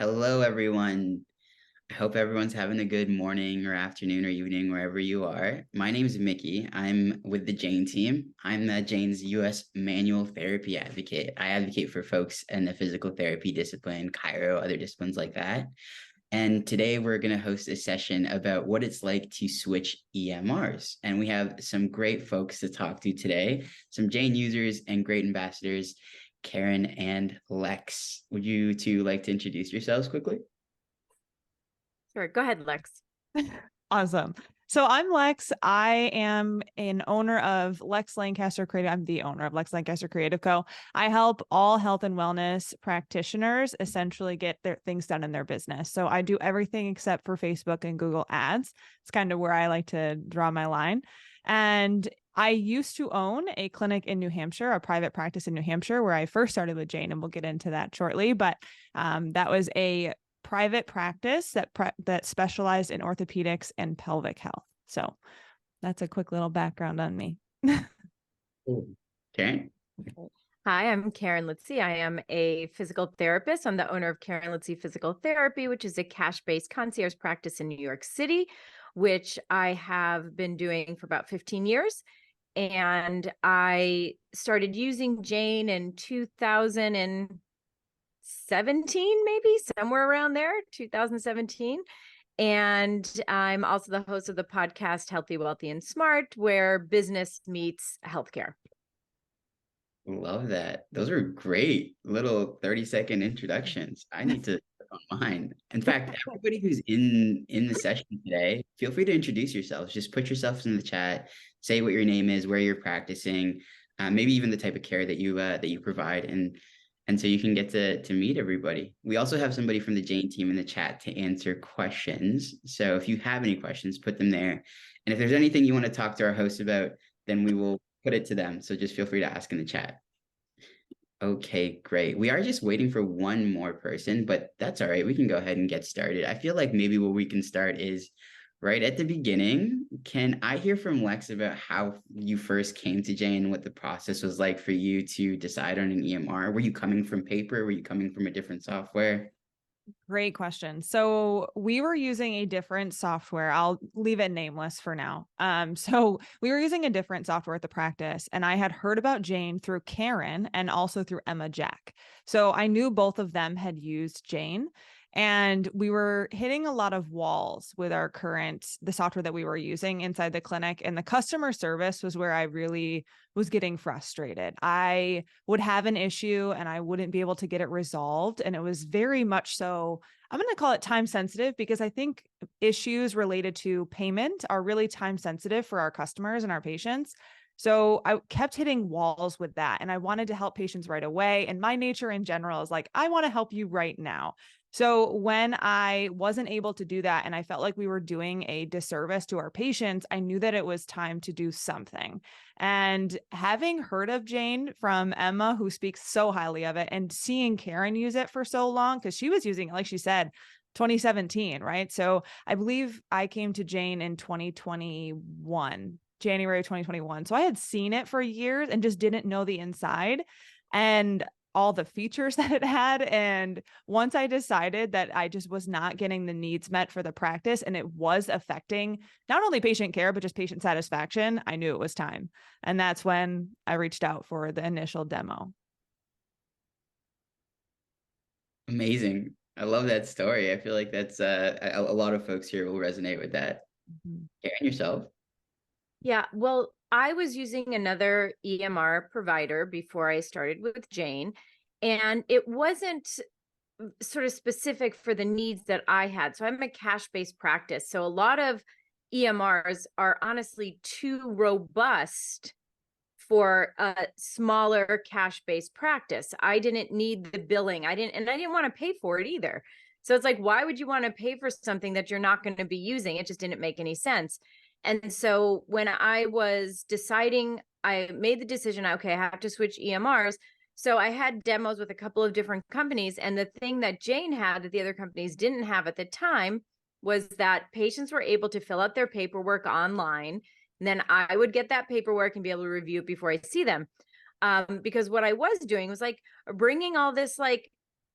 Hello, everyone. I hope everyone's having a good morning or afternoon or evening wherever you are. My name is Mickey. I'm with the Jane team. I'm Jane's U.S. manual therapy advocate. I advocate for folks in the physical therapy discipline, chiro, other disciplines like that. And today we're going to host a session about what it's like to switch EMRs. And we have some great folks to talk to today, some Jane users and great ambassadors, Karen and Lex. Would you two like to introduce yourselves quickly? Sure. Go ahead, Lex. Awesome. So I'm Lex. I am an owner of Lex Lancaster Creative. I'm the owner of Lex Lancaster Creative Co. I help all health and wellness practitioners essentially get their things done in their business. So I do everything except for Facebook and Google Ads. It's kind of where I like to draw my line. And I used to own a clinic in New Hampshire, a private practice in New Hampshire, where I first started with Jane, and we'll get into that shortly. But that was a private practice that specialized in orthopedics and pelvic health. So that's a quick little background on me. Karen? Hi, I'm Karen Litzy. I am a physical therapist. I'm the owner of Karen Litzy Physical Therapy, which is a cash-based concierge practice in New York City, which I have been doing for about 15 years. And I started using Jane in 2017, maybe somewhere around there, 2017. And I'm also the host of the podcast Healthy, Wealthy, and Smart, where business meets healthcare. Love that. Those are great little 30-second introductions. I need to put on mine. In fact, everybody who's in the session today, feel free to introduce yourselves. Just put yourselves in the chat, say what your name is, where you're practicing, maybe even the type of care that you provide, and so you can get to meet everybody. We also have somebody from the Jane team in the chat to answer questions. So if you have any questions, put them there. And if there's anything you want to talk to our hosts about, then we will put it to them. So just feel free to ask in the chat. Okay, great. We are just waiting for one more person, but that's all right. We can go ahead and get started. I feel like maybe where we can start is right at the beginning. Can I hear from Lex about how you first came to Jane, what the process was like for you to decide on an EMR? Were you coming from paper? Were you coming from a different software? Great question. So we were using a different software. I'll leave it nameless for now. So we were using a different software at the practice, and I had heard about Jane through Karen and also through Emma Jack. So I knew both of them had used Jane, and we were hitting a lot of walls with the software that we were using inside the clinic, and the customer service was where I really was getting frustrated. I would have an issue and I wouldn't be able to get it resolved. And it was very much so, I'm going to call it time sensitive, because I think issues related to payment are really time sensitive for our customers and our patients. So I kept hitting walls with that, and I wanted to help patients right away. And my nature in general is like, I want to help you right now. So when I wasn't able to do that, and I felt like we were doing a disservice to our patients, I knew that it was time to do something. And having heard of Jane from Emma, who speaks so highly of it, and seeing Karen use it for so long, because she was using it, like she said, 2017, right? So I believe I came to Jane in 2021, January 2021. So I had seen it for years and just didn't know the inside and all the features that it had. And once I decided that I just was not getting the needs met for the practice, and it was affecting not only patient care, but just patient satisfaction, I knew it was time. And that's when I reached out for the initial demo. Amazing. I love that story. I feel like that's a lot of folks here will resonate with that. Mm-hmm. Karen, yourself? Yeah, well, I was using another EMR provider before I started with Jane, and it wasn't sort of specific for the needs that I had. So I'm a cash-based practice. So a lot of EMRs are honestly too robust for a smaller cash-based practice. I didn't need the billing. I didn't want to pay for it either. So it's like, why would you want to pay for something that you're not going to be using? It just didn't make any sense. And so when I was deciding, I made the decision, okay, I have to switch EMRs. So I had demos with a couple of different companies. And the thing that Jane had that the other companies didn't have at the time was that patients were able to fill out their paperwork online. And then I would get that paperwork and be able to review it before I see them. Because what I was doing was like bringing all this like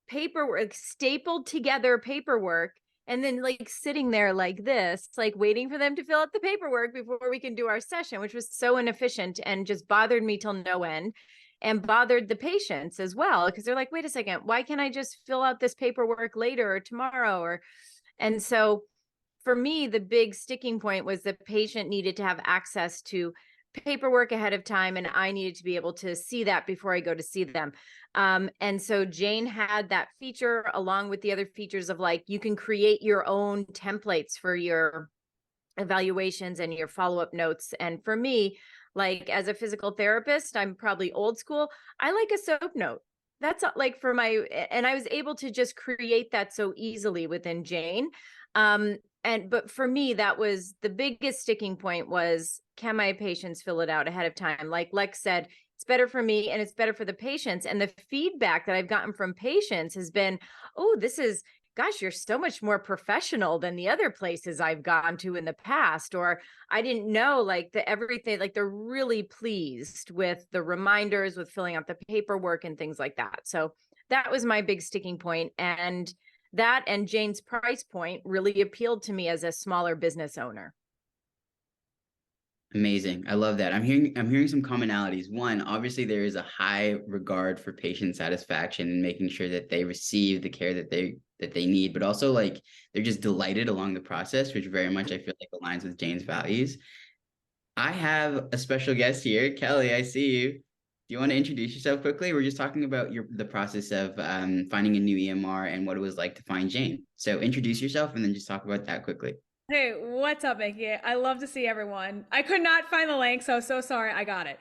paperwork, stapled together paperwork, and then like sitting there like this, like waiting for them to fill out the paperwork before we can do our session, which was so inefficient and just bothered me till no end, and bothered the patients as well, because they're like, wait a second, why can't I just fill out this paperwork later or tomorrow? And so for me, the big sticking point was the patient needed to have access to paperwork ahead of time, and I needed to be able to see that before I go to see them. And so Jane had that feature along with the other features of like, you can create your own templates for your evaluations and your follow-up notes. And for me, like as a physical therapist, I'm probably old school. I like a soap note. That's like for my, and I was able to just create that so easily within Jane. But for me, that was the biggest sticking point was, can my patients fill it out ahead of time? Like Lex said, it's better for me and it's better for the patients. And the feedback that I've gotten from patients has been, oh, gosh, you're so much more professional than the other places I've gone to in the past. Or I didn't know like everything, like they're really pleased with the reminders, with filling out the paperwork and things like that. So that was my big sticking point. And that and Jane's price point really appealed to me as a smaller business owner. Amazing. I love that. I'm hearing some commonalities. One, obviously there is a high regard for patient satisfaction and making sure that they receive the care that they need, but also like they're just delighted along the process, which very much I feel like aligns with Jane's values. I have a special guest here. Kelly, I see you. Do you want to introduce yourself quickly? We're just talking about the process of finding a new EMR and what it was like to find Jane. So introduce yourself and then just talk about that quickly. Hey, what's up, Mickey? I love to see everyone. I could not find the link, so sorry. I got it.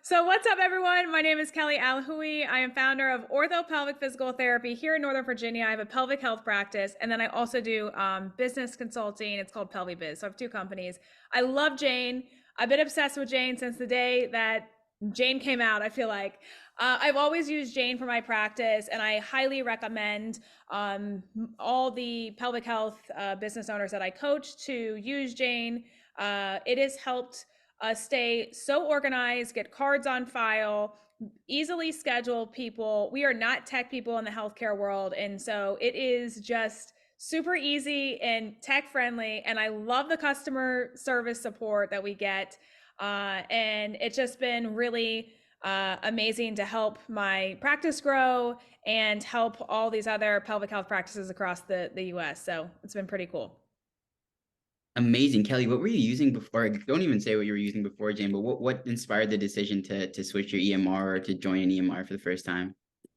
So what's up, everyone? My name is Kelly Alhui. I am founder of Orthopelvic Physical Therapy here in Northern Virginia. I have a pelvic health practice, and then I also do business consulting. It's called PelviBiz. So I have two companies. I love Jane. I've been obsessed with Jane since the day that Jane came out, I feel like. I've always used Jane for my practice, and I highly recommend all the pelvic health business owners that I coach to use Jane. It has helped us stay so organized, get cards on file, easily schedule people. We are not tech people in the healthcare world, and so it is just super easy and tech friendly, and I love the customer service support that we get. And it's just been really amazing to help my practice grow and help all these other pelvic health practices across the US. So it's been pretty cool. Amazing. Kelly, what were you using before? Don't even say what you were using before, Jane, but what inspired the decision to switch your EMR or to join an EMR for the first time?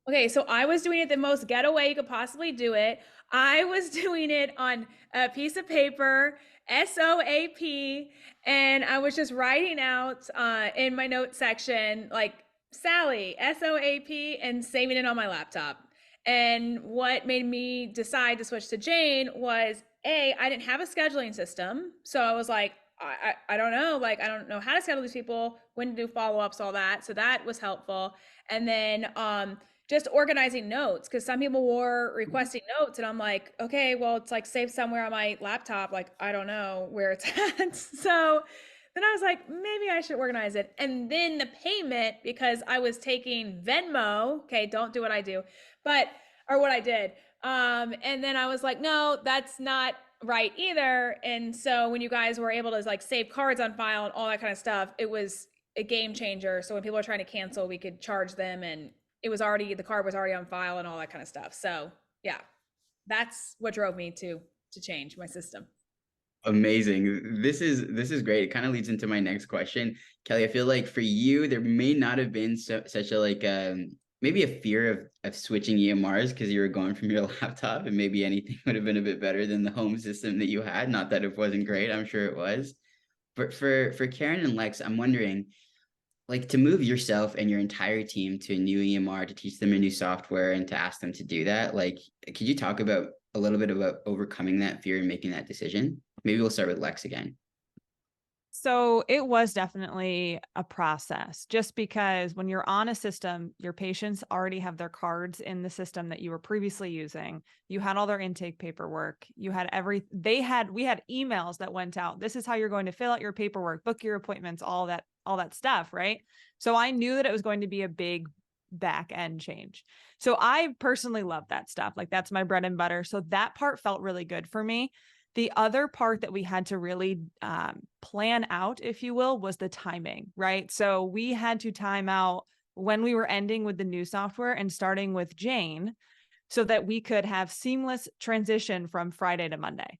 Okay, so I was doing it the most getaway you could possibly do it. I was doing it on a piece of paper, SOAP, and I was just writing out in my notes section, like Sally, SOAP, and saving it on my laptop. And what made me decide to switch to Jane was, I didn't have a scheduling system. So I was like, I don't know, like, I don't know how to schedule these people, when to do follow-ups, all that. So that was helpful. And then, just organizing notes, because some people were requesting notes and I'm like, okay, well, it's like saved somewhere on my laptop. Like, I don't know where it's at. So then I was like, maybe I should organize it. And then the payment, because I was taking Venmo, okay, don't do what I do, or what I did. And then I was like, no, that's not right either. And so when you guys were able to like save cards on file and all that kind of stuff, it was a game changer. So when people are trying to cancel, we could charge them, and the card was already on file and all that kind of stuff. So yeah, that's what drove me to change my system. Amazing. This is great. It kind of leads into my next question. Kelly, I feel like for you, there may not have been such a like maybe a fear of switching EMRs because you were going from your laptop, and maybe anything would have been a bit better than the home system that you had. Not that it wasn't great, I'm sure it was. But for Karen and Lex, I'm wondering, like, to move yourself and your entire team to a new EMR, to teach them a new software and to ask them to do that, like, could you talk about a little bit about overcoming that fear and making that decision? Maybe we'll start with Lex again. So it was definitely a process, just because when you're on a system, your patients already have their cards in the system that you were previously using. You had all their intake paperwork. We had emails that went out. This is how you're going to fill out your paperwork, book your appointments, all that stuff. Right. So I knew that it was going to be a big back end change. So I personally love that stuff. Like that's my bread and butter. So that part felt really good for me. The other part that we had to really plan out, if you will, was the timing, right? So we had to time out when we were ending with the new software and starting with Jane so that we could have seamless transition from Friday to Monday.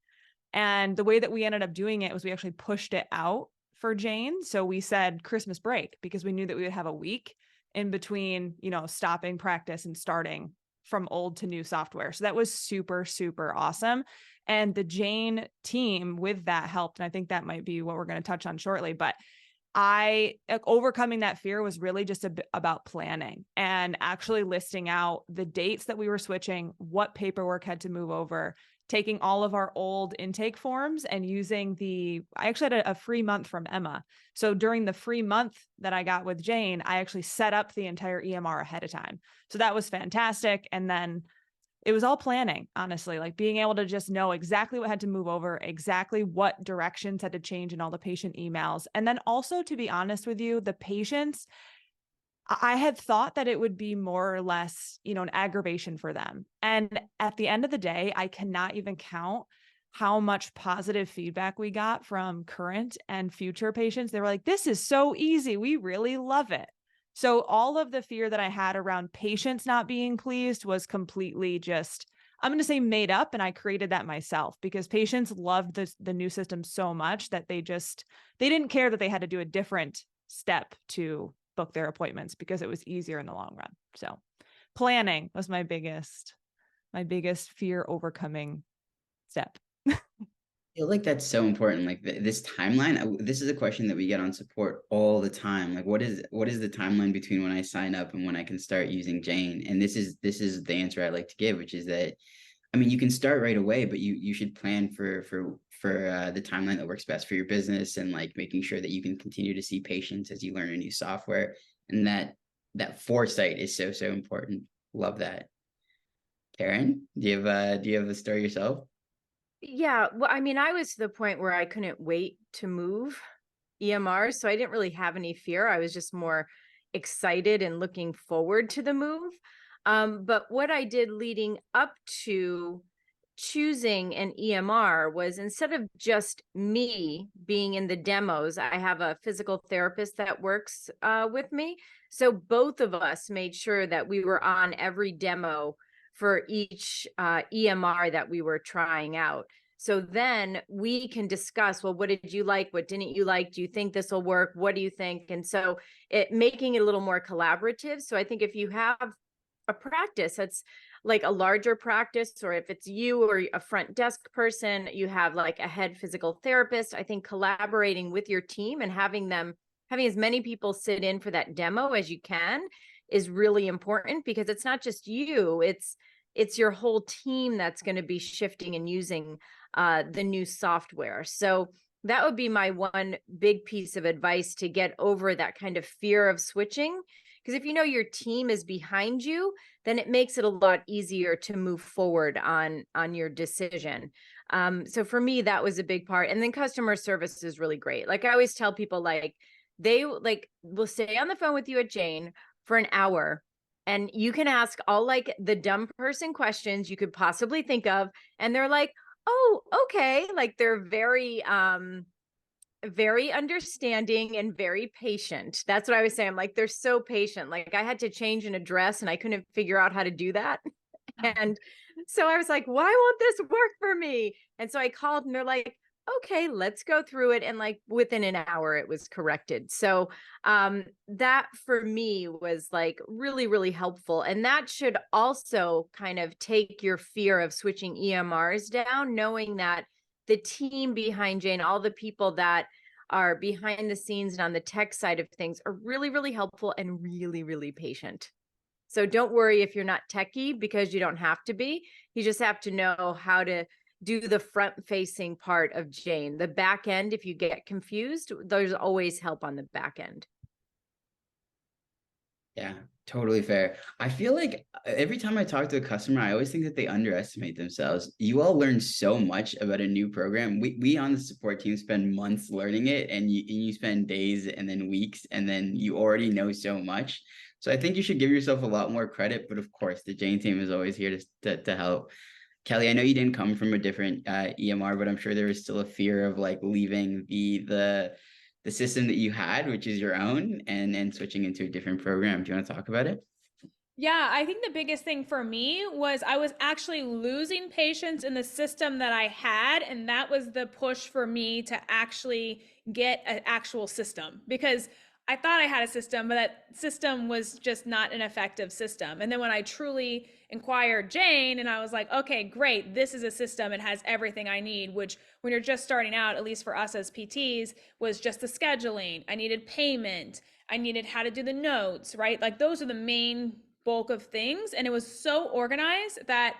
And the way that we ended up doing it was we actually pushed it out for Jane. So we said Christmas break because we knew that we would have a week in between, you know, stopping practice and starting from old to new software. So that was super, super awesome. And the Jane team with that helped. And I think that might be what we're going to touch on shortly. But overcoming that fear was really just about planning and actually listing out the dates that we were switching, what paperwork had to move over, taking all of our old intake forms and using I actually had a free month from Emma. So during the free month that I got with Jane, I actually set up the entire EMR ahead of time. So that was fantastic. And then it was all planning, honestly, like being able to just know exactly what had to move over, exactly what directions had to change in all the patient emails. And then also, to be honest with you, the patients, I had thought that it would be more or less, you know, an aggravation for them. And at the end of the day, I cannot even count how much positive feedback we got from current and future patients. They were like, this is so easy. We really love it. So all of the fear that I had around patients not being pleased was completely just, I'm going to say made up. And I created that myself because patients loved the new system so much that they didn't care that they had to do a different step to book their appointments because it was easier in the long run. So planning was my biggest fear overcoming step. I feel like that's so important. Like this timeline, this is a question that we get on support all the time. Like, what is the timeline between when I sign up and when I can start using Jane? And this is the answer I like to give, which is that, I mean, you can start right away, but you should plan for the timeline that works best for your business and like making sure that you can continue to see patients as you learn a new software. And that foresight is so important. Love that. Karen, do you have a story yourself? Yeah, well, I mean, I was to the point where I couldn't wait to move EMRs, so I didn't really have any fear. I was just more excited and looking forward to the move. But what I did leading up to choosing an EMR was instead of just me being in the demos, I have a physical therapist that works with me. So both of us made sure that we were on every demo for each EMR that we were trying out. So then we can discuss, well, what did you like? What didn't you like? Do you think this will work? What do you think? And so making it a little more collaborative. So I think if you have a practice that's like a larger practice, or if it's you or a front desk person, you have like a head physical therapist, I think collaborating with your team and having as many people sit in for that demo as you can is really important, because it's not just you, it's your whole team that's going to be shifting and using the new software. So that would be my one big piece of advice to get over that kind of fear of switching. Because if you know your team is behind you, then it makes it a lot easier to move forward on your decision. So for me, that was a big part. And then customer service is really great. Like I always tell people, like they like will stay on the phone with you at Jane for an hour, and you can ask all like the dumb person questions you could possibly think of, and they're like, oh, okay. Like they're very very understanding and very patient. That's what I was saying. I'm like, they're so patient. Like I had to change an address and I couldn't figure out how to do that. And so I was like, why won't this work for me? And so I called and they're like, okay, let's go through it. And like within an hour, it was corrected. So that for me was like really, really helpful. And that should also kind of take your fear of switching EMRs down, knowing that the team behind Jane, all the people that are behind the scenes and on the tech side of things are really, really helpful and really, really patient. So don't worry if you're not techie, because you don't have to be. You just have to know how to do the front facing part of Jane. The back end, if you get confused, there's always help on the back end. Yeah, totally fair. I feel like every time I talk to a customer, I always think that they underestimate themselves. You all learn so much about a new program. We on the support team spend months learning it, and you spend days and then weeks, and then you already know so much. So I think you should give yourself a lot more credit, but of course, the Jane team is always here to help. Kelly, I know you didn't come from a different EMR, but I'm sure there was still a fear of like leaving the system that you had, which is your own, and switching into a different program. Do you want to talk about it? Yeah, I think the biggest thing for me was I was actually losing patients in the system that I had. And that was the push for me to actually get an actual system, because I thought I had a system, but that system was just not an effective system. And then when I truly inquired Jane and I was like, okay, great, this is a system. It has everything I need, which when you're just starting out, at least for us as PTs, was just the scheduling. I needed payment. I needed how to do the notes, right? Like those are the main bulk of things. And it was so organized that,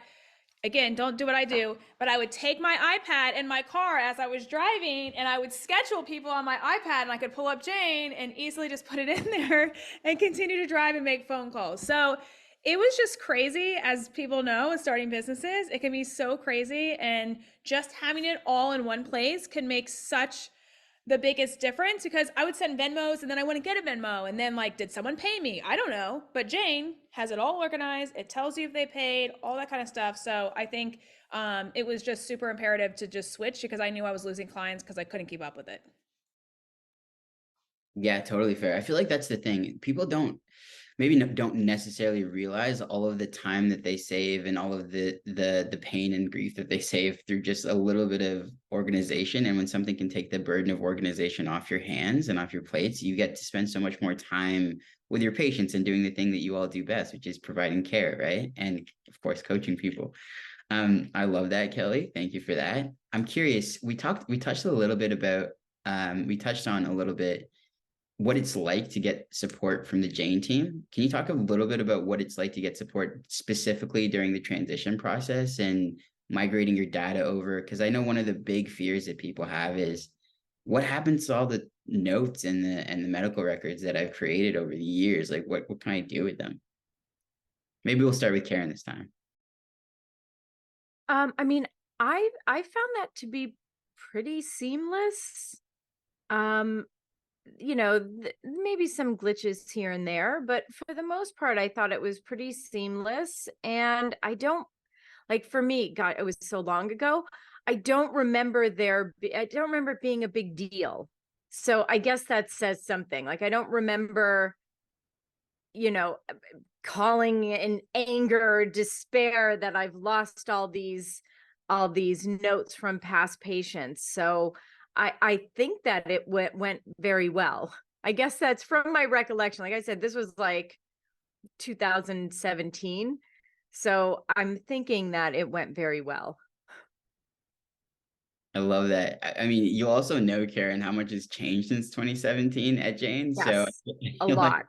again, don't do what I do, but I would take my iPad in my car as I was driving and I would schedule people on my iPad, and I could pull up Jane and easily just put it in there and continue to drive and make phone calls. So it was just crazy. As people know, starting businesses, it can be so crazy, and just having it all in one place can make such the biggest difference, because I would send Venmos and then I wouldn't get a Venmo. And then like, did someone pay me? I don't know. But Jane has it all organized. It tells you if they paid, all that kind of stuff. So I think it was just super imperative to just switch, because I knew I was losing clients because I couldn't keep up with it. Yeah, totally fair. I feel like that's the thing. People don't necessarily realize all of the time that they save and all of the pain and grief that they save through just a little bit of organization. And when something can take the burden of organization off your hands and off your plates, you get to spend so much more time with your patients and doing the thing that you all do best, which is providing care, right? And of course, coaching people. I love that, Kelly. Thank you for that. I'm curious. We touched a little bit about, we touched on a little bit what it's like to get support from the Jane team. Can you talk a little bit about what it's like to get support specifically during the transition process and migrating your data over? Because I know one of the big fears that people have is what happens to all the notes and the medical records that I've created over the years? Like what can I do with them? Maybe we'll start with Karen this time. I mean, I found that to be pretty seamless. You know, maybe some glitches here and there, but for the most part, I thought it was pretty seamless. And I don't, like, for me, God, it was so long ago. I don't remember it being a big deal. So I guess that says something. Like, I don't remember, you know, calling in anger, despair that I've lost all these notes from past patients. So I think that it went very well. I guess that's from my recollection. Like I said, this was like 2017. So I'm thinking that it went very well. I love that. I mean, you also know, Karen, how much has changed since 2017 at Jane. So Yes, I a feel like, lot.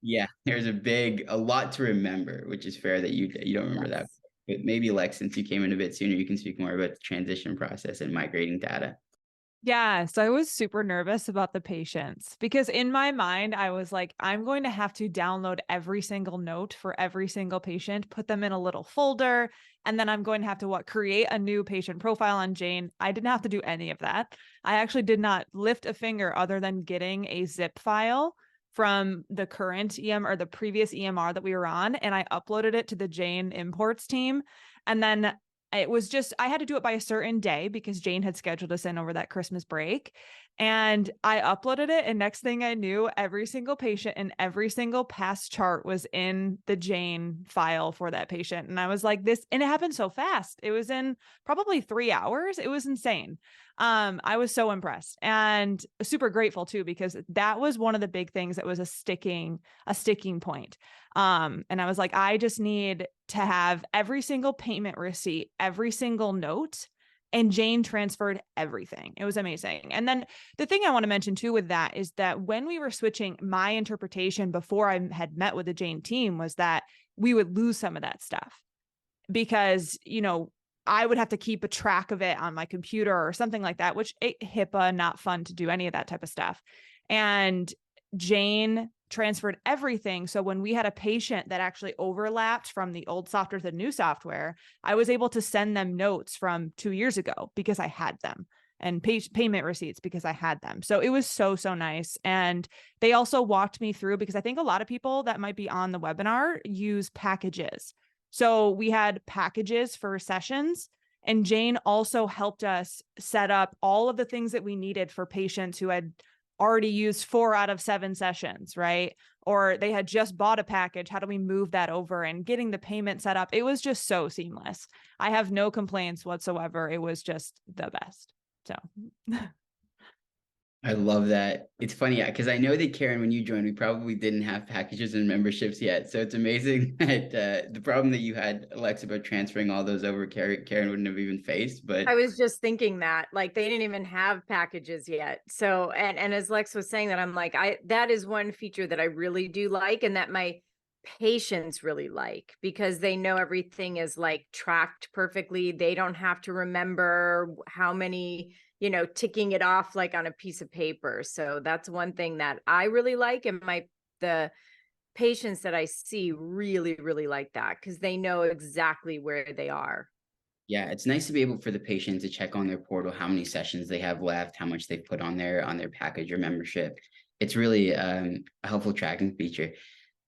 yeah, there's a lot to remember, which is fair that you don't remember that. Yes. But maybe Lex, since you came in a bit sooner, you can speak more about the transition process and migrating data. Yeah, so I was super nervous about the patients because in my mind, I was like, I'm going to have to download every single note for every single patient, put them in a little folder, and then I'm going to have to create a new patient profile on Jane. I didn't have to do any of that. I actually did not lift a finger other than getting a zip file from the current EMR or the previous EMR that we were on, and I uploaded it to the Jane imports team. And then it was just, I had to do it by a certain day because Jane had scheduled us in over that Christmas break. And I uploaded it. And next thing I knew, every single patient and every single past chart was in the Jane file for that patient. And I was like, this, and it happened so fast. It was in probably 3 hours. It was insane. I was so impressed and super grateful too, because that was one of the big things that was a sticking point. And I was like, I just need to have every single payment receipt, every single note, and Jane transferred everything. It was amazing. And then the thing I want to mention too with that is that when we were switching, my interpretation before I had met with the Jane team was that we would lose some of that stuff because, you know, I would have to keep a track of it on my computer or something like that, which HIPAA, not fun to do any of that type of stuff. And Jane transferred everything. So when we had a patient that actually overlapped from the old software to the new software, I was able to send them notes from 2 years ago because I had them. and payment receipts because I had them. So it was so, so nice. And they also walked me through, because I think a lot of people that might be on the webinar use packages. So we had packages for sessions, and Jane also helped us set up all of the things that we needed for patients who had already used 4 out of 7 sessions, right? Or they had just bought a package. How do we move that over, and getting the payment set up? It was just so seamless. I have no complaints whatsoever. It was just the best. So I love that. It's funny because I know that Karen, when you joined, we probably didn't have packages and memberships yet. So it's amazing that the problem that you had, Alex, about transferring all those over, Karen wouldn't have even faced. But I was just thinking that, like, they didn't even have packages yet. So, and as Lex was saying that, I'm like, that is one feature that I really do like, and that my patients really like, because they know everything is like tracked perfectly. They don't have to remember how many, ticking it off like on a piece of paper. So that's one thing that I really like. And the patients that I see really, really like that, because they know exactly where they are. yeah, it's nice to be able for the patient to check on their portal how many sessions they have left, how much they've put on their package or membership. It's really a helpful tracking feature.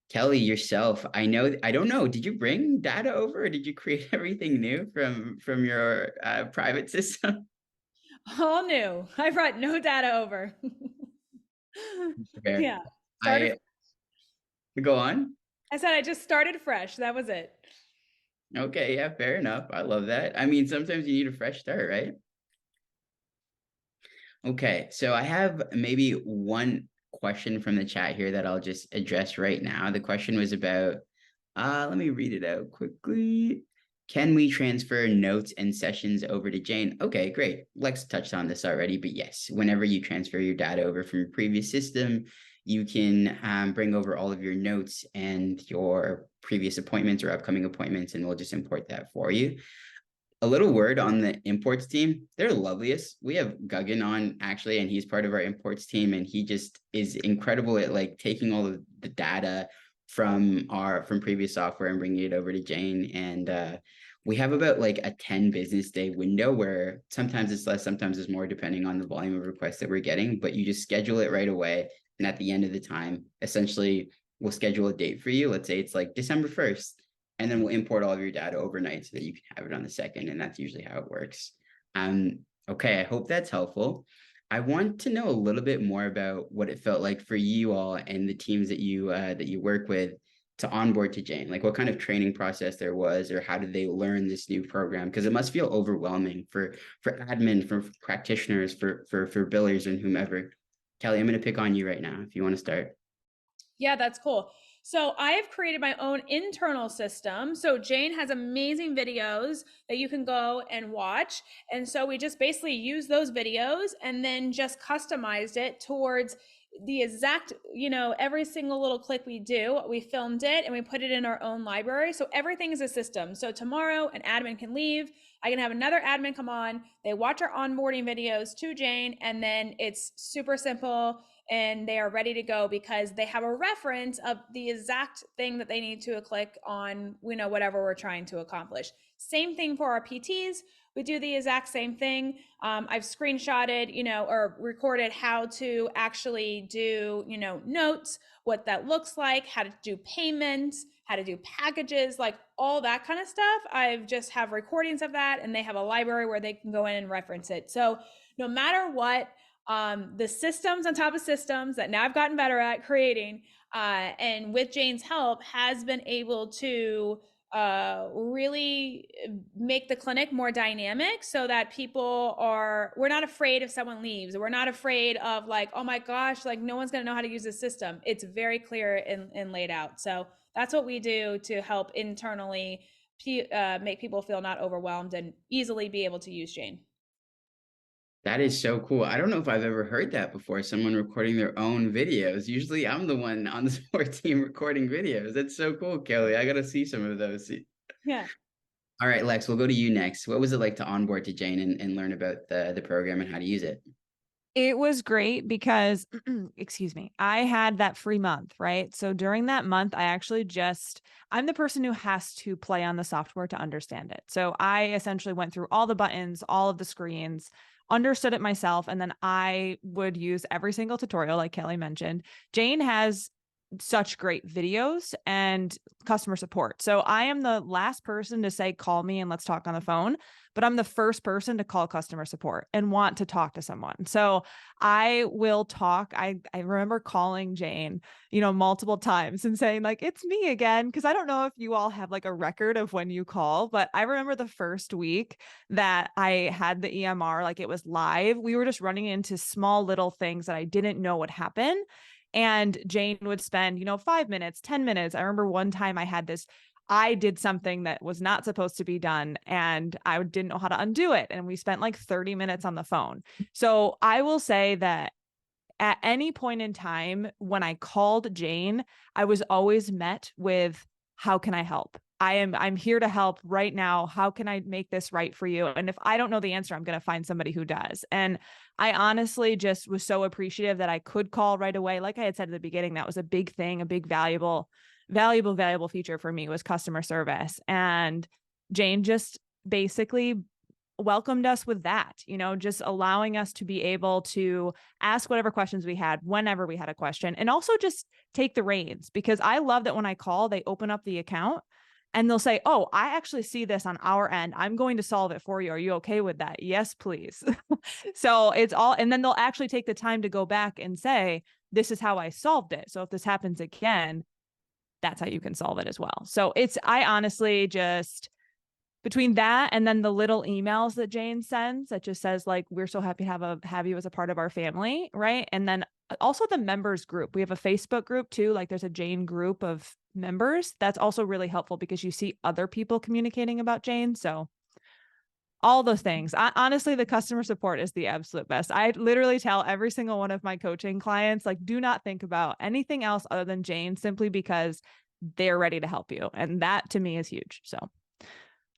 Kelly, yourself, I don't know, did you bring data over, or did you create everything new from your private system? All new. I brought no data over. Fair. Yeah. Started. Go on. I said I just started fresh. That was it. Okay, yeah, fair enough. I love that. I mean, sometimes you need a fresh start, right? Okay, so I have maybe one question from the chat here that I'll just address right now. The question was about, let me read it out quickly. Can we transfer notes and sessions over to Jane? Okay, great. Lex touched on this already, but yes, whenever you transfer your data over from your previous system, you can bring over all of your notes and your previous appointments or upcoming appointments, and we'll just import that for you. A little word on the imports team. They're the loveliest. We have Guggen on actually, and he's part of our imports team, and he just is incredible at like taking all of the data from previous software and bringing it over to Jane. And we have about like a 10 business day window where sometimes it's less, sometimes it's more, depending on the volume of requests that we're getting, but you just schedule it right away. And at the end of the time, essentially, we'll schedule a date for you. Let's say it's like December 1st. And then we'll import all of your data overnight so that you can have it on the 2nd. And that's usually how it works. Okay, I hope that's helpful. I want to know a little bit more about what it felt like for you all and the teams that you work with to onboard to Jane. Like what kind of training process there was, or how did they learn this new program? Because it must feel overwhelming for admin, for practitioners, for billers and whomever. Kelly, I'm going to pick on you right now if you want to start. Yeah, that's cool. So I have created my own internal system. So Jane has amazing videos that you can go and watch. And so we just basically use those videos and then just customized it towards the exact, every single little click we do, we filmed it and we put it in our own library. So everything is a system. So tomorrow an admin can leave. I can have another admin come on. They watch our onboarding videos to Jane, and then it's super simple and they are ready to go because they have a reference of the exact thing that they need to click on, whatever we're trying to accomplish. Same thing for our PTs. We do the exact same thing. I've screenshotted, or recorded how to actually do, notes, what that looks like, how to do payments, how to do packages, like all that kind of stuff. I've just have recordings of that, and they have a library where they can go in and reference it. So no matter what, the systems on top of systems that now I've gotten better at creating, and with Jane's help, has been able to really make the clinic more dynamic so that we're not afraid if someone leaves. We're not afraid of like, oh my gosh, like no one's going to know how to use the system. It's very clear and laid out. So that's what we do to help internally make people feel not overwhelmed and easily be able to use Jane. That is so cool. I don't know if I've ever heard that before, someone recording their own videos. Usually I'm the one on the support team recording videos. That's so cool, Kelly. I got to see some of those. Yeah. All right, Lex, we'll go to you next. What was it like to onboard to Jane and learn about the program and how to use it? It was great because, excuse me, I had that free month, right? So during that month, I'm the person who has to play on the software to understand it. So I essentially went through all the buttons, all of the screens. understood it myself. And then I would use every single tutorial, like Kelly mentioned. Jane has such great videos and customer support. So I am the last person to say, call me and let's talk on the phone, but I'm the first person to call customer support and want to talk to someone. So I will talk. I remember calling Jane, multiple times and saying like, it's me again. Cause I don't know if you all have like a record of when you call, but I remember the first week that I had the EMR, like it was live. We were just running into small little things that I didn't know would happen. And Jane would spend, 5 minutes, 10 minutes. I remember one time I did something that was not supposed to be done and I didn't know how to undo it. And we spent like 30 minutes on the phone. So I will say that at any point in time when I called Jane, I was always met with, how can I help? I'm here to help right now. How can I make this right for you? And if I don't know the answer, I'm going to find somebody who does. And I honestly just was so appreciative that I could call right away. Like I had said at the beginning, that was a big thing, a big valuable feature for me was customer service. And Jane just basically welcomed us with that, just allowing us to be able to ask whatever questions we had whenever we had a question, and also just take the reins, because I love that when I call, they open up the account and they'll say, oh, I actually see this on our end. I'm going to solve it for you. Are you okay with that? Yes, please. So it's all, and then they'll actually take the time to go back and say, this is how I solved it. So if this happens again, that's how you can solve it as well. So I honestly just, between that and then the little emails that Jane sends that just says like, we're so happy to have you as a part of our family. Right. And then also the members group, we have a Facebook group too. Like there's a Jane group of members. That's also really helpful because you see other people communicating about Jane. So all those things. Honestly, the customer support is the absolute best. I literally tell every single one of my coaching clients, like, do not think about anything else other than Jane, simply because they're ready to help you. And that to me is huge. So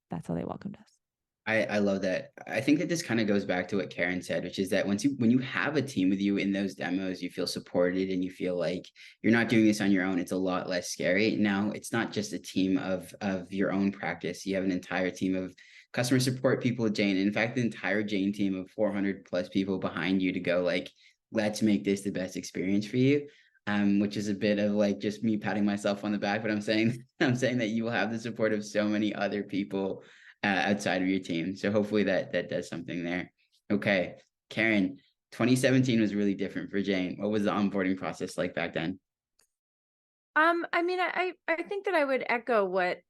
that's how they welcomed us. I love that. I think that this kind of goes back to what Karen said, which is that when you have a team with you in those demos, you feel supported and you feel like you're not doing this on your own. It's a lot less scary. Now, it's not just a team of your own practice. You have an entire team of customer support people with Jane. In fact, the entire Jane team of 400 plus people behind you to go like, let's make this the best experience for you. Which is a bit of like just me patting myself on the back, but I'm saying that you will have the support of so many other people outside of your team. So hopefully that does something there. Okay, Karen, 2017 was really different for Jane. What was the onboarding process like back then? I mean, I think that I would echo what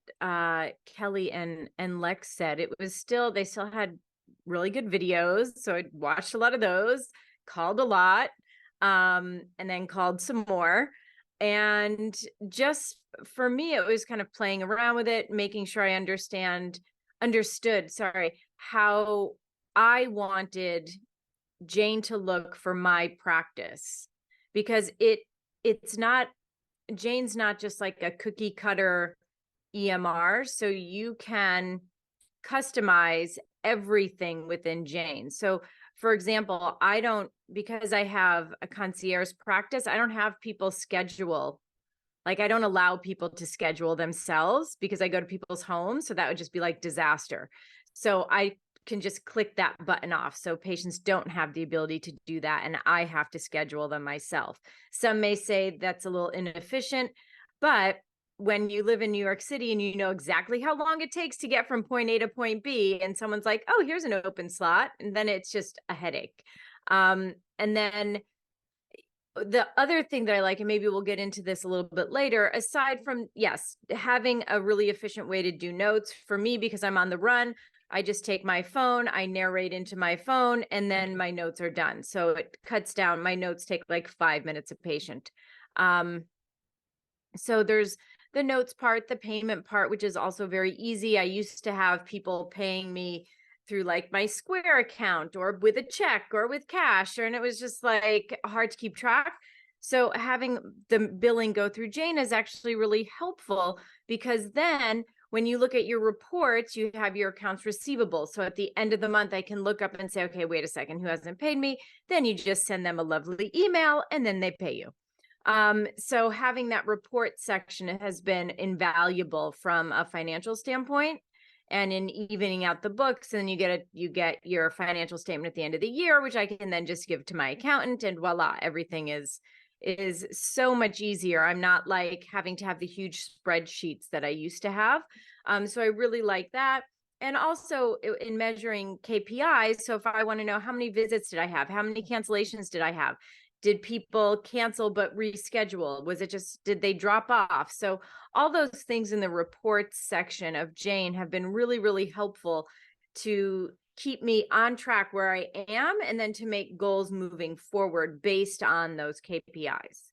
Kelly and Lex said. They still had really good videos, so I watched a lot of those, called a lot, and then called some more. And just for me, it was kind of playing around with it, making sure I understood how I wanted Jane to look for my practice, because Jane's not just like a cookie cutter EMR. So you can customize everything within Jane. So for example, because I have a concierge practice, I don't have people schedule. Like I don't allow people to schedule themselves because I go to people's homes. So that would just be like disaster. So I can just click that button off. So patients don't have the ability to do that. And I have to schedule them myself. Some may say that's a little inefficient, but when you live in New York City and you know exactly how long it takes to get from point A to point B, and someone's like, oh, here's an open slot, and then it's just a headache. And then the other thing that I like, and maybe we'll get into this a little bit later, aside from, yes, having a really efficient way to do notes for me, because I'm on the run, I just take my phone, I narrate into my phone, and then my notes are done. So it cuts down. My notes take like 5 minutes a patient. So there's the notes part, the payment part, which is also very easy. I used to have people paying me through like my Square account or with a check or with cash, and it was just like hard to keep track. So having the billing go through Jane is actually really helpful, because then when you look at your reports, you have your accounts receivable. So at the end of the month, I can look up and say, okay, wait a second, who hasn't paid me? Then you just send them a lovely email and then they pay you. So having that report section has been invaluable from a financial standpoint. and in evening out the books, and you get your financial statement at the end of the year, which I can then just give to my accountant, and voila, everything is so much easier. I'm not like having to have the huge spreadsheets that I used to have. So I really like that. And also in measuring KPIs. So if I want to know how many visits did I have? How many cancellations did I have? Did people cancel but reschedule? Was it just, did they drop off? So all those things in the reports section of Jane have been really, really helpful to keep me on track where I am, and then to make goals moving forward based on those KPIs.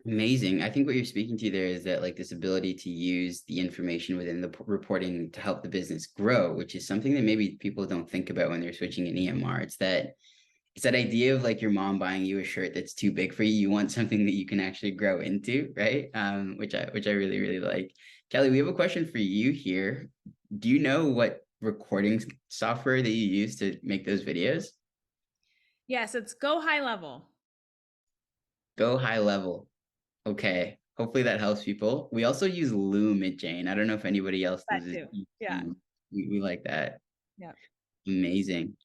Amazing. I think what you're speaking to there is that like this ability to use the information within the reporting to help the business grow, which is something that maybe people don't think about when they're switching an EMR. It's that idea of like your mom buying you a shirt that's too big for you. You want something that you can actually grow into, right? Which I really, really like. Kelly, we have a question for you here. Do you know what recording software that you use to make those videos? Yes, it's Go High Level. Go High Level. Okay. Hopefully that helps people. We also use Loom at Jane. I don't know if anybody else That does too. it. Yeah. We like that. Yeah. Amazing.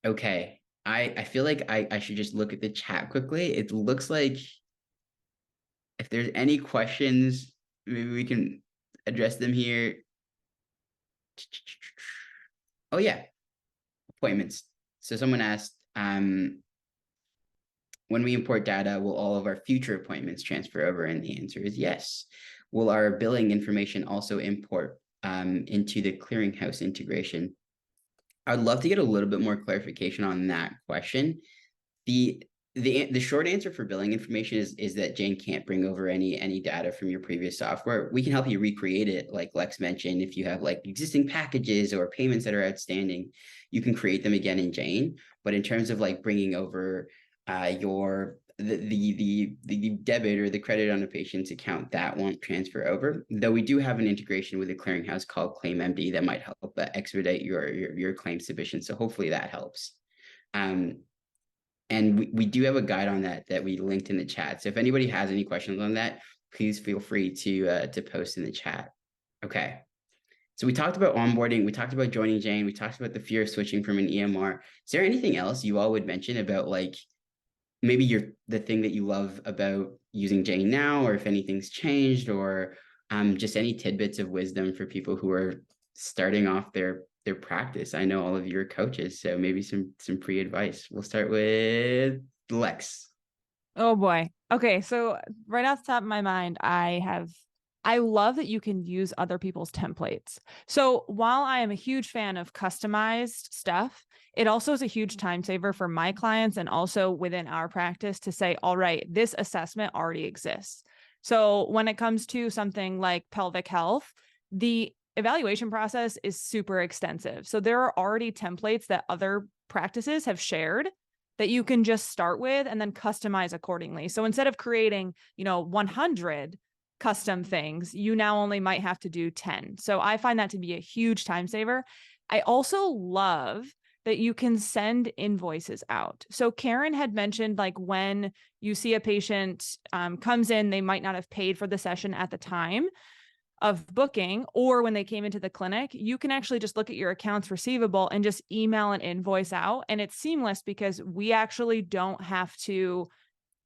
Okay. I feel like I should just look at the chat quickly. It looks like if there's any questions, maybe we can address them here. Oh yeah, appointments. So someone asked, when we import data, will all of our future appointments transfer over? And the answer is yes. Will our billing information also import into the clearinghouse integration? I'd love to get a little bit more clarification on that question. The short answer for billing information is that Jane can't bring over any data from your previous software. We can help you recreate it, like Lex mentioned. If you have like existing packages or payments that are outstanding, you can create them again in Jane. But in terms of like bringing over the debit or the credit on a patient's account, that won't transfer over. Though we do have an integration with a clearinghouse called ClaimMD that might help expedite your claim submission. So hopefully that helps. And we do have a guide on that we linked in the chat. So if anybody has any questions on that, please feel free to post in the chat. Okay. So we talked about onboarding. We talked about joining Jane. We talked about the fear of switching from an EMR. Is there anything else you all would mention about like maybe the thing that you love about using Jane now, or if anything's changed, or just any tidbits of wisdom for people who are starting off their practice? I know all of you are coaches, so maybe some pre-advice. We'll start with Lex. Oh boy. Okay. So right off the top of my mind, I love that you can use other people's templates. So while I am a huge fan of customized stuff, it also is a huge time saver for my clients and also within our practice to say, all right, this assessment already exists. So when it comes to something like pelvic health, the evaluation process is super extensive. So there are already templates that other practices have shared that you can just start with and then customize accordingly. So instead of creating, 100 custom things, you now only might have to do 10. So I find that to be a huge time saver. I also love that you can send invoices out. So Karen had mentioned like when you see a patient comes in, they might not have paid for the session at the time of booking, or when they came into the clinic, you can actually just look at your accounts receivable and just email an invoice out. And it's seamless because we actually don't have to,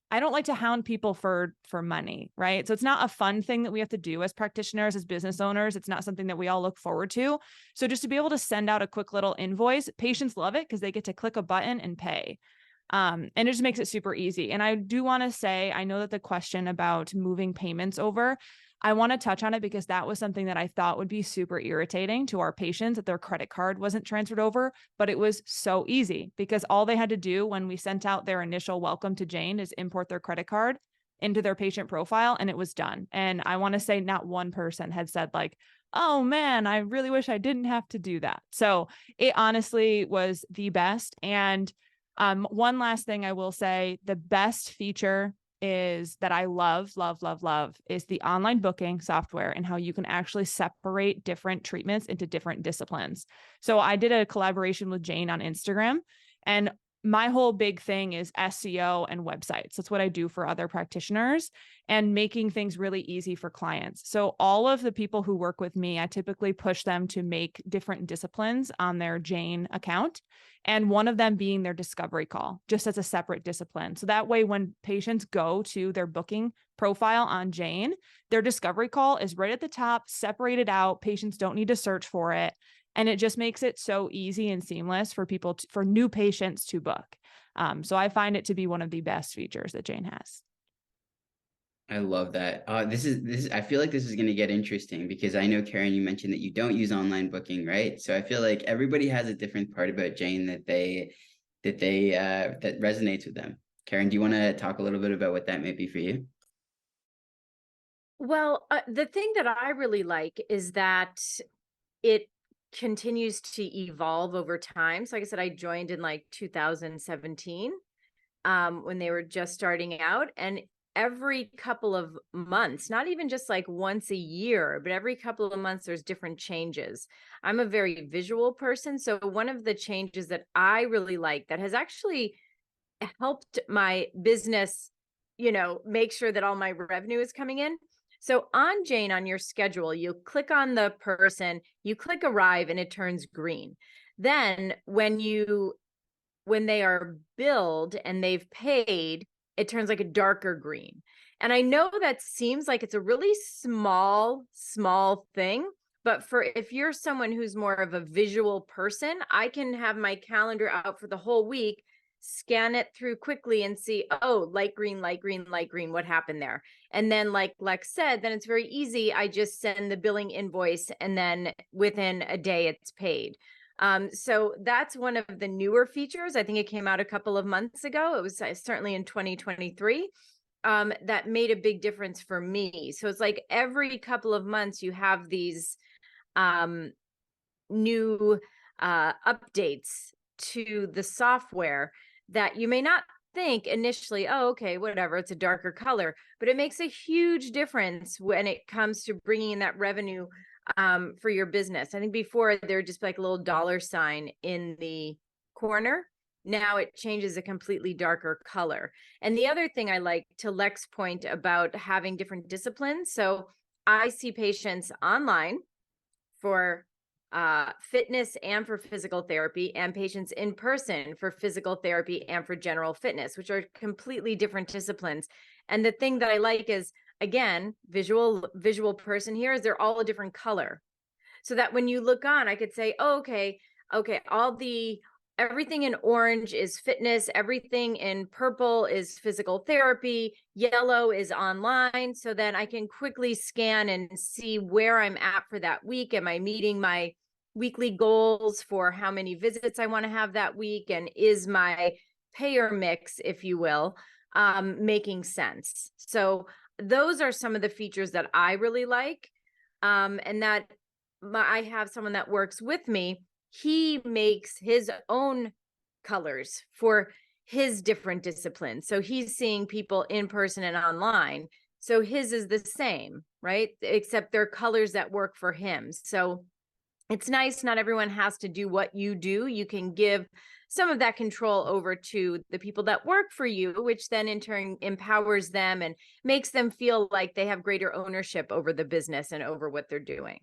I don't like to hound people for money, right? So it's not a fun thing that we have to do as practitioners, as business owners. It's not something that we all look forward to. So just to be able to send out a quick little invoice, patients love it because they get to click a button and pay. And it just makes it super easy. And I do want to say, I know that the question about moving payments over, I want to touch on it because that was something that I thought would be super irritating to our patients, that their credit card wasn't transferred over, but it was so easy because all they had to do when we sent out their initial welcome to Jane is import their credit card into their patient profile and it was done. And I want to say not one person had said like, oh man, I really wish I didn't have to do that. So it honestly was the best. And one last thing I will say, the best feature is that I love is the online booking software and how you can actually separate different treatments into different disciplines. So I did a collaboration with Jane on Instagram, and my whole big thing is SEO and websites. That's what I do for other practitioners and making things really easy for clients. So all of the people who work with me, I typically push them to make different disciplines on their Jane account. And one of them being their discovery call, just as a separate discipline. So that way, when patients go to their booking profile on Jane, their discovery call is right at the top, separated out. Patients don't need to search for it. And it just makes it so easy and seamless for people, for new patients to book. So I find it to be one of the best features that Jane has. I love that. I feel like this is going to get interesting because I know, Karen, you mentioned that you don't use online booking, right? So I feel like everybody has a different part about Jane that resonates with them. Karen, do you want to talk a little bit about what that may be for you? Well, the thing that I really like is that it continues to evolve over time. So like I said, I joined in like 2017 when they were just starting out, and every couple of months, not even just like once a year, but every couple of months, there's different changes. I'm a very visual person. So one of the changes that I really like that has actually helped my business, make sure that all my revenue is coming in. So on Jane, on your schedule, you click on the person, you click arrive, and it turns green. Then when they are billed and they've paid, it turns like a darker green. And I know that seems like it's a really small thing, but if you're someone who's more of a visual person, I can have my calendar out for the whole week, scan it through quickly and see, oh, light green, light green, light green, what happened there? And then like Lex said, then it's very easy. I just send the billing invoice and then within a day it's paid. So that's one of the newer features. I think it came out a couple of months ago. It was certainly in 2023. That made a big difference for me. So it's like every couple of months you have these new updates to the software that you may not think initially, oh, okay, whatever, it's a darker color, but it makes a huge difference when it comes to bringing in that revenue for your business. I think before there'd just be like a little dollar sign in the corner. Now it changes a completely darker color. And the other thing I like, to Lex's point about having different disciplines. So I see patients online for fitness and for physical therapy, and patients in person for physical therapy and for general fitness, which are completely different disciplines. And the thing that I like is, again, visual person here, is they're all a different color. So that when you look on, I could say, oh, okay, everything in orange is fitness, everything in purple is physical therapy, yellow is online. So then I can quickly scan and see where I'm at for that week. Am I meeting my weekly goals for how many visits I want to have that week? And is my payer mix, if you will, making sense? So those are some of the features that I really like. And that I have someone that works with me. He makes his own colors for his different disciplines. So he's seeing people in person and online. So his is the same, right? Except they're colors that work for him. So it's nice. Not everyone has to do what you do. You can give some of that control over to the people that work for you, which then in turn empowers them and makes them feel like they have greater ownership over the business and over what they're doing.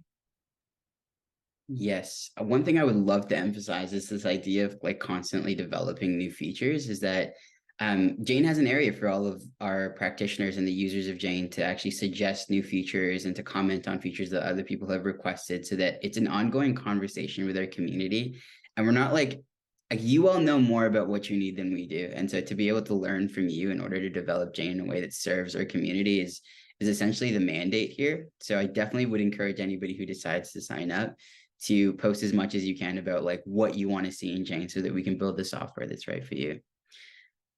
Yes. One thing I would love to emphasize is this idea of like constantly developing new features, is that Jane has an area for all of our practitioners and the users of Jane to actually suggest new features and to comment on features that other people have requested, so that it's an ongoing conversation with our community. And we're not like you all know more about what you need than we do. And so to be able to learn from you in order to develop Jane in a way that serves our community is essentially the mandate here. So I definitely would encourage anybody who decides to sign up to post as much as you can about like what you want to see in Jane, so that we can build the software that's right for you.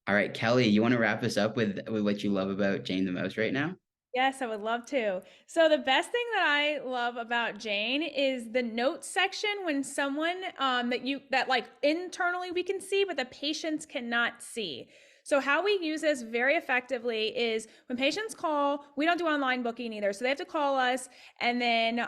All right, Kelly, you want to wrap us up with what you love about Jane the most right now? Yes, I would love to. So the best thing that I love about Jane is the notes section, when someone that like internally we can see, but the patients cannot see. So how we use this very effectively is when patients call, we don't do online booking either. So they have to call us, and then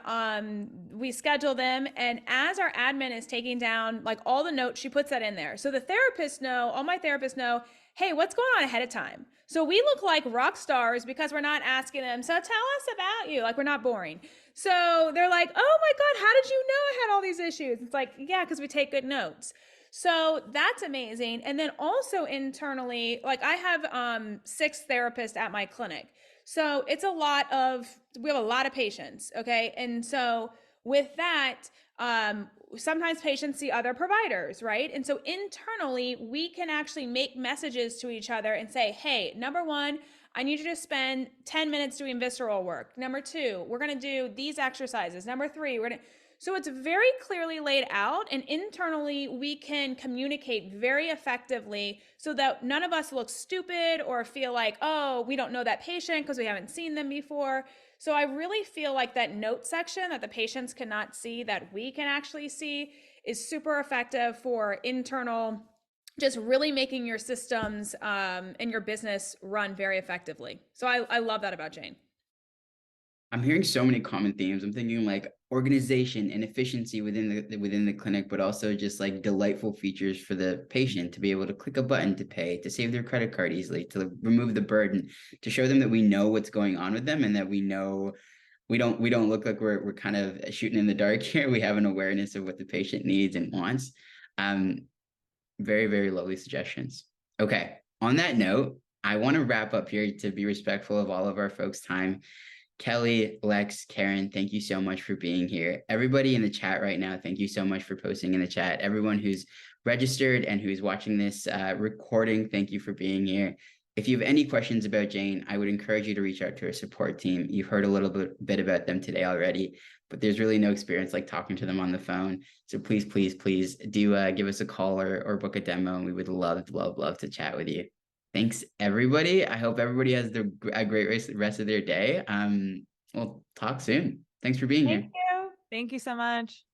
we schedule them. And as our admin is taking down like all the notes, she puts that in there. So the therapists know, all my therapists know, hey, what's going on ahead of time? So we look like rock stars because we're not asking them, so tell us about you. Like, we're not boring. So they're like, oh my God, how did you know I had all these issues? It's like, yeah, because we take good notes. So that's amazing. And then also internally, like I have 6 therapists at my clinic. So it's we have a lot of patients. Okay. And so with that, sometimes patients see other providers, right? And so internally, we can actually make messages to each other and say, hey, number 1, I need you to spend 10 minutes doing visceral work. Number 2, we're going to do these exercises. Number 3, we're going to. So it's very clearly laid out, and internally we can communicate very effectively so that none of us look stupid or feel like, oh, we don't know that patient because we haven't seen them before. So I really feel like that note section that the patients cannot see that we can actually see is super effective for internal, just really making your systems and your business run very effectively. So I love that about Jane. I'm hearing so many common themes. I'm thinking like organization and efficiency within the clinic, but also just like delightful features for the patient to be able to click a button to pay, to save their credit card easily, to remove the burden, to show them that we know what's going on with them and that we know we don't look like we're kind of shooting in the dark here. We have an awareness of what the patient needs and wants. Very, very lovely suggestions. Okay. On that note, I want to wrap up here to be respectful of all of our folks' time. Kelly, Lex, Karen, thank you so much for being here. Everybody in the chat right now, thank you so much for posting in the chat. Everyone who's registered and who's watching this recording, thank you for being here. If you have any questions about Jane, I would encourage you to reach out to our support team. You've heard a little bit about them today already, but there's really no experience like talking to them on the phone. So please, please, please do give us a call or book a demo, and we would love to chat with you. Thanks, everybody. I hope everybody has a great rest of their day. We'll talk soon. Thanks for being here. Thank you so much.